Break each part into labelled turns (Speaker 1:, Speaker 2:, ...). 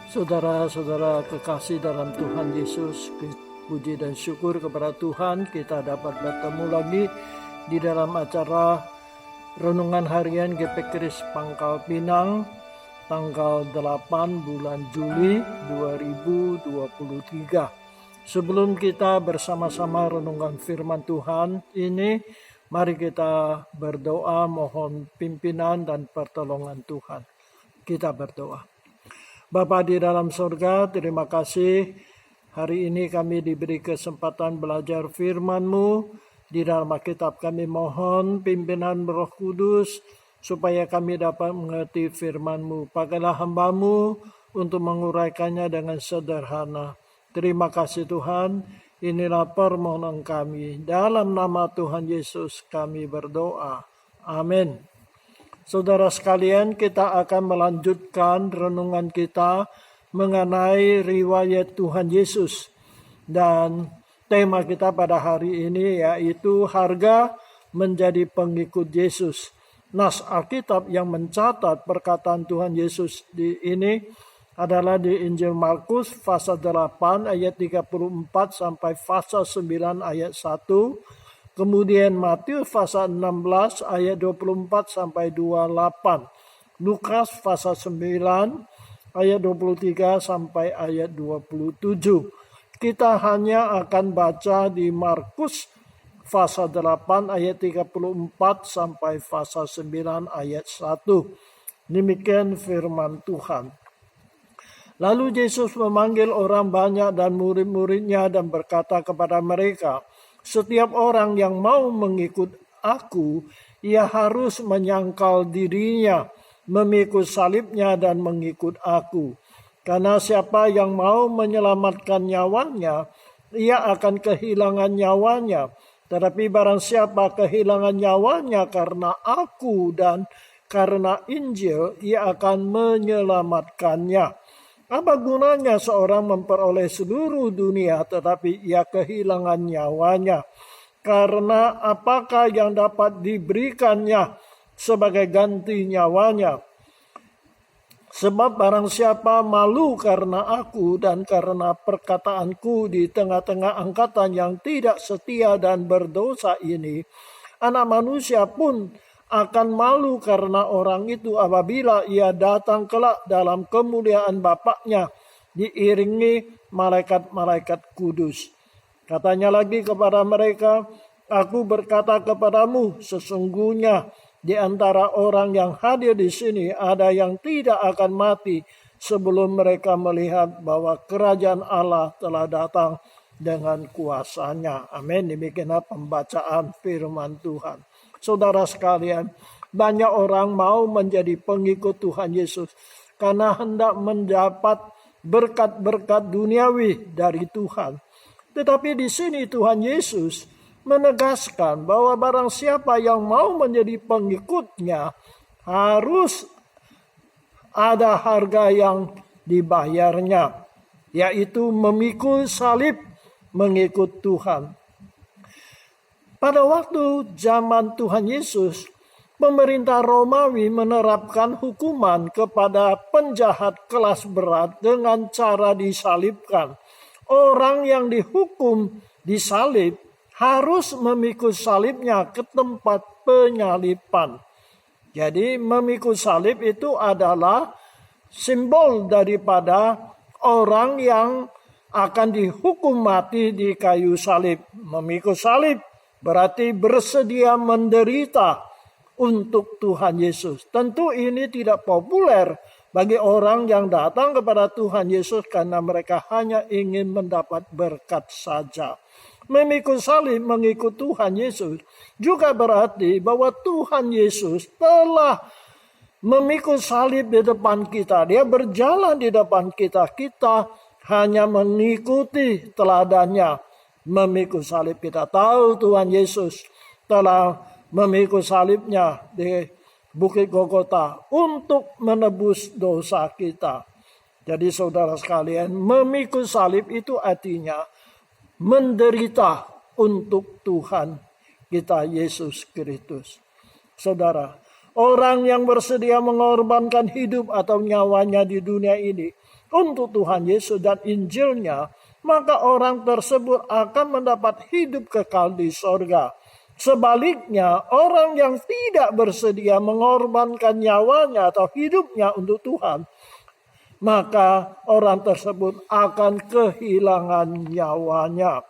Speaker 1: Saudara-saudara kekasih dalam Tuhan Yesus, puji dan syukur kepada Tuhan kita dapat bertemu lagi di dalam acara Renungan Harian GP Kris Pangkal Pinang tanggal 8 bulan Juli 2023. Sebelum kita bersama-sama renungan firman Tuhan ini, mari kita berdoa mohon pimpinan dan pertolongan Tuhan. Kita berdoa. Bapa di dalam surga, terima kasih hari ini kami diberi kesempatan belajar firman-Mu. Di dalam Alkitab kami mohon pimpinan Roh Kudus supaya kami dapat mengerti firman-Mu. Pakailah hamba-Mu untuk menguraikannya dengan sederhana. Terima kasih Tuhan, inilah permohonan kami. Dalam nama Tuhan Yesus kami berdoa. Amin. Saudara sekalian, kita akan melanjutkan renungan kita mengenai riwayat Tuhan Yesus. Dan tema kita pada hari ini yaitu harga menjadi pengikut Yesus. Nas Alkitab yang mencatat perkataan Tuhan Yesus ini adalah di Injil Markus pasal 8 ayat 34 sampai pasal 9 ayat 1. Kemudian Matius pasal 16 ayat 24 sampai 28. Lukas pasal 9 ayat 23 sampai ayat 27. Kita hanya akan baca di Markus pasal 8 ayat 34 sampai pasal 9 ayat 1. Demikian firman Tuhan. Lalu Yesus memanggil orang banyak dan murid-muridnya dan berkata kepada mereka, "Setiap orang yang mau mengikut aku, ia harus menyangkal dirinya, memikul salibnya dan mengikut aku. Karena siapa yang mau menyelamatkan nyawanya, ia akan kehilangan nyawanya. Tetapi barang siapa kehilangan nyawanya karena aku dan karena Injil, ia akan menyelamatkannya. Apa gunanya seorang memperoleh seluruh dunia tetapi ia kehilangan nyawanya? Karena apakah yang dapat diberikannya sebagai ganti nyawanya? Sebab barang siapa malu karena aku dan karena perkataanku di tengah-tengah angkatan yang tidak setia dan berdosa ini, Anak Manusia pun akan malu karena orang itu apabila ia datang kelak dalam kemuliaan Bapaknya diiringi malaikat-malaikat kudus." Katanya lagi kepada mereka, "Aku berkata kepadamu, sesungguhnya di antara orang yang hadir di sini ada yang tidak akan mati sebelum mereka melihat bahwa kerajaan Allah telah datang dengan kuasanya." Amin. Demikianlah pembacaan firman Tuhan. Saudara sekalian, banyak orang mau menjadi pengikut Tuhan Yesus karena hendak mendapat berkat-berkat duniawi dari Tuhan. Tetapi di sini Tuhan Yesus menegaskan bahwa barang siapa yang mau menjadi pengikutnya harus ada harga yang dibayarnya, yaitu memikul salib mengikut Tuhan. Pada waktu zaman Tuhan Yesus, pemerintah Romawi menerapkan hukuman kepada penjahat kelas berat dengan cara disalibkan. Orang yang dihukum disalib harus memikul salibnya ke tempat penyaliban. Jadi memikul salib itu adalah simbol daripada orang yang akan dihukum mati di kayu salib. Memikul salib berarti bersedia menderita untuk Tuhan Yesus. Tentu ini tidak populer bagi orang yang datang kepada Tuhan Yesus karena mereka hanya ingin mendapat berkat saja. Memikul salib mengikut Tuhan Yesus juga berarti bahwa Tuhan Yesus telah memikul salib di depan kita. Dia berjalan di depan kita. Kita hanya mengikuti teladannya. Memikul salib. Kita tahu Tuhan Yesus telah memikul salibnya di Bukit Golgota untuk menebus dosa kita. Jadi saudara sekalian, memikul salib itu artinya menderita untuk Tuhan kita Yesus Kristus. Saudara, orang yang bersedia mengorbankan hidup atau nyawanya di dunia ini untuk Tuhan Yesus dan Injilnya, maka orang tersebut akan mendapat hidup kekal di sorga. Sebaliknya, orang yang tidak bersedia mengorbankan nyawanya atau hidupnya untuk Tuhan, maka orang tersebut akan kehilangan nyawanya.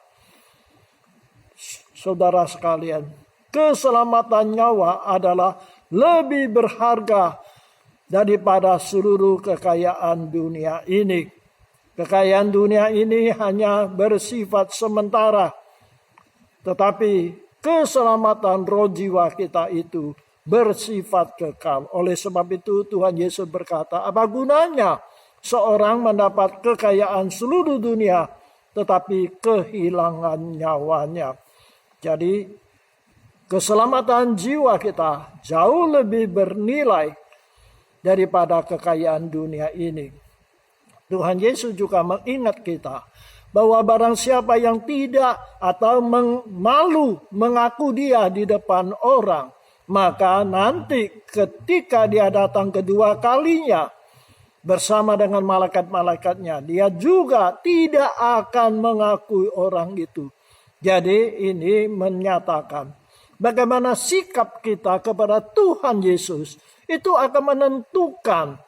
Speaker 1: Saudara sekalian, keselamatan nyawa adalah lebih berharga daripada seluruh kekayaan dunia ini. Kekayaan dunia ini hanya bersifat sementara, tetapi keselamatan roh jiwa kita itu bersifat kekal. Oleh sebab itu Tuhan Yesus berkata, apa gunanya seorang mendapat kekayaan seluruh dunia tetapi kehilangan nyawanya. Jadi keselamatan jiwa kita jauh lebih bernilai daripada kekayaan dunia ini. Tuhan Yesus juga mengingat kita bahwa barang siapa yang tidak atau malu mengaku dia di depan orang, maka nanti ketika dia datang kedua kalinya bersama dengan malaikat-malaikatnya, dia juga tidak akan mengakui orang itu. Jadi ini menyatakan bagaimana sikap kita kepada Tuhan Yesus itu akan menentukan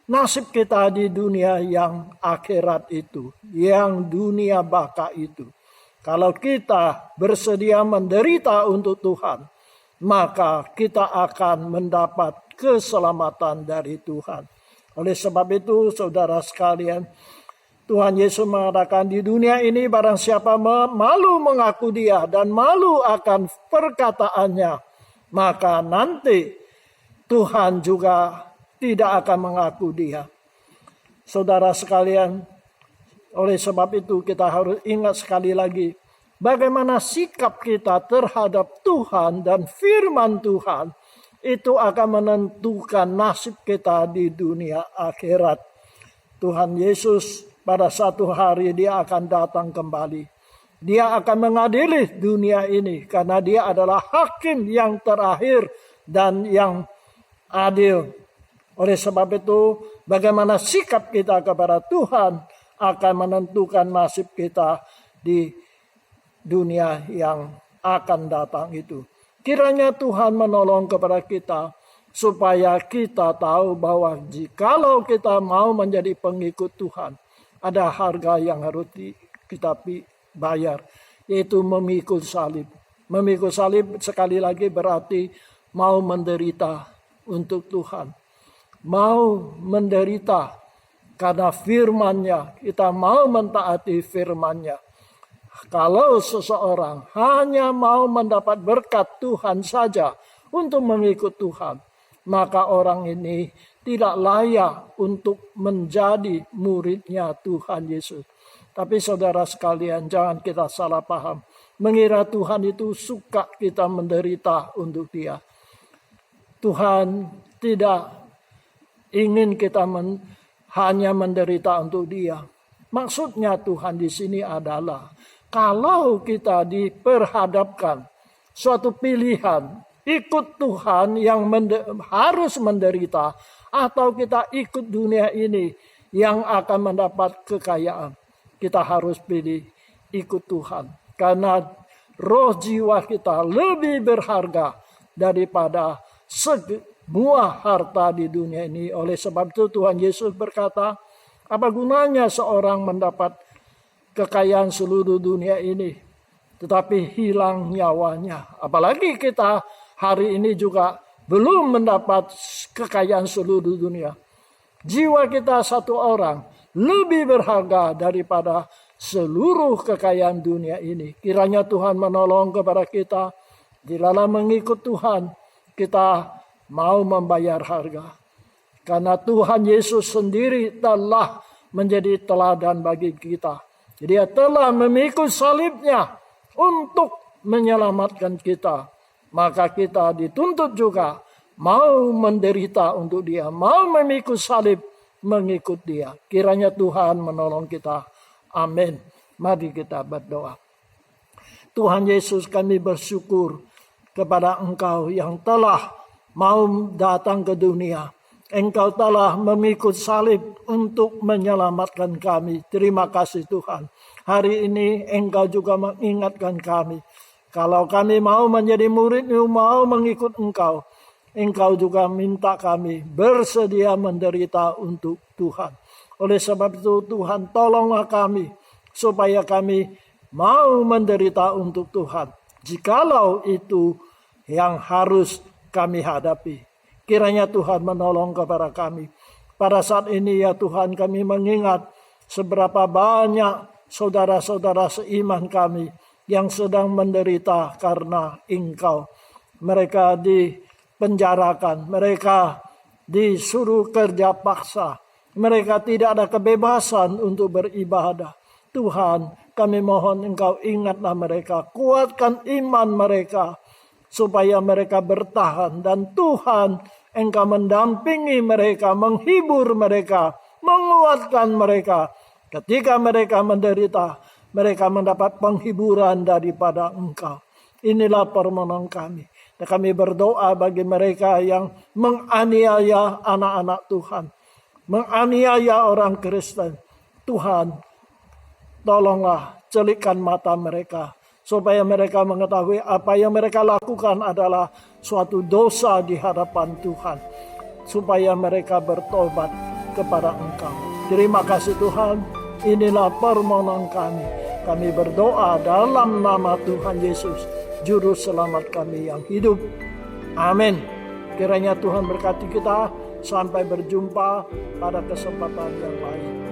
Speaker 1: nasib kita di dunia yang akhirat itu, yang dunia baka itu. Kalau kita bersedia menderita untuk Tuhan, maka kita akan mendapat keselamatan dari Tuhan. Oleh sebab itu, saudara sekalian, Tuhan Yesus mengatakan di dunia ini barang siapa malu mengaku dia dan malu akan perkataannya, maka nanti Tuhan juga tidak akan mengaku dia. Saudara sekalian, oleh sebab itu kita harus ingat sekali lagi bagaimana sikap kita terhadap Tuhan dan firman Tuhan itu akan menentukan nasib kita di dunia akhirat. Tuhan Yesus pada satu hari dia akan datang kembali. Dia akan mengadili dunia ini karena dia adalah hakim yang terakhir dan yang adil. Oleh sebab itu, bagaimana sikap kita kepada Tuhan akan menentukan nasib kita di dunia yang akan datang itu. Kiranya Tuhan menolong kepada kita supaya kita tahu bahwa jikalau kita mau menjadi pengikut Tuhan, ada harga yang harus kita bayar, yaitu memikul salib. Memikul salib sekali lagi berarti mau menderita untuk Tuhan. Mau menderita karena firman-Nya, kita mau mentaati firman-Nya. Kalau seseorang hanya mau mendapat berkat Tuhan saja untuk mengikut Tuhan, maka orang ini tidak layak untuk menjadi murid-Nya Tuhan Yesus. Tapi saudara sekalian, jangan kita salah paham. Mengira Tuhan itu suka kita menderita untuk Dia. Tuhan tidak ingin kita hanya menderita untuk Dia. Maksudnya Tuhan di sini adalah kalau kita diperhadapkan suatu pilihan, ikut Tuhan yang harus menderita, atau kita ikut dunia ini yang akan mendapat kekayaan, kita harus pilih ikut Tuhan. Karena roh jiwa kita lebih berharga daripada semua harta di dunia ini. Oleh sebab itu Tuhan Yesus berkata, apa gunanya seorang mendapat kekayaan seluruh dunia ini tetapi hilang nyawanya? Apalagi kita hari ini juga belum mendapat kekayaan seluruh dunia. Jiwa kita satu orang lebih berharga daripada seluruh kekayaan dunia ini. Kiranya Tuhan menolong kepada kita di dalam mengikut Tuhan. Kita mau membayar harga. Karena Tuhan Yesus sendiri telah menjadi teladan bagi kita. Dia telah memikul salib-Nya untuk menyelamatkan kita. Maka kita dituntut juga mau menderita untuk Dia, mau memikul salib mengikut Dia. Kiranya Tuhan menolong kita. Amin. Mari kita berdoa. Tuhan Yesus, kami bersyukur kepada Engkau yang telah mau datang ke dunia Engkau telah memikul salib untuk menyelamatkan kami. Terima kasih Tuhan. Hari ini Engkau juga mengingatkan kami. Kalau kami mau menjadi murid-Mu, mau mengikut Engkau, Engkau juga minta kami bersedia menderita untuk Tuhan. Oleh sebab itu Tuhan, tolonglah kami supaya kami mau menderita untuk Tuhan. Jikalau itu yang harus kami hadapi. Kiranya Tuhan menolong kepada kami. Pada saat ini ya Tuhan, kami mengingat seberapa banyak saudara-saudara seiman kami yang sedang menderita karena Engkau. Mereka dipenjarakan, mereka disuruh kerja paksa, mereka tidak ada kebebasan untuk beribadah. Tuhan, kami mohon Engkau ingatlah mereka, kuatkan iman mereka, supaya mereka bertahan. Dan Tuhan, Engkau mendampingi mereka, menghibur mereka, menguatkan mereka. Ketika mereka menderita, mereka mendapat penghiburan daripada Engkau. Inilah permohonan kami. Dan kami berdoa bagi mereka yang menganiaya anak-anak Tuhan, menganiaya orang Kristen. Tuhan, tolonglah celikkan mata mereka, supaya mereka mengetahui apa yang mereka lakukan adalah suatu dosa di hadapan Tuhan, supaya mereka bertobat kepada Engkau. Terima kasih Tuhan, inilah permohonan kami. Kami berdoa dalam nama Tuhan Yesus, Juru Selamat kami yang hidup. Amin. Kiranya Tuhan berkati kita, sampai berjumpa pada kesempatan yang lain.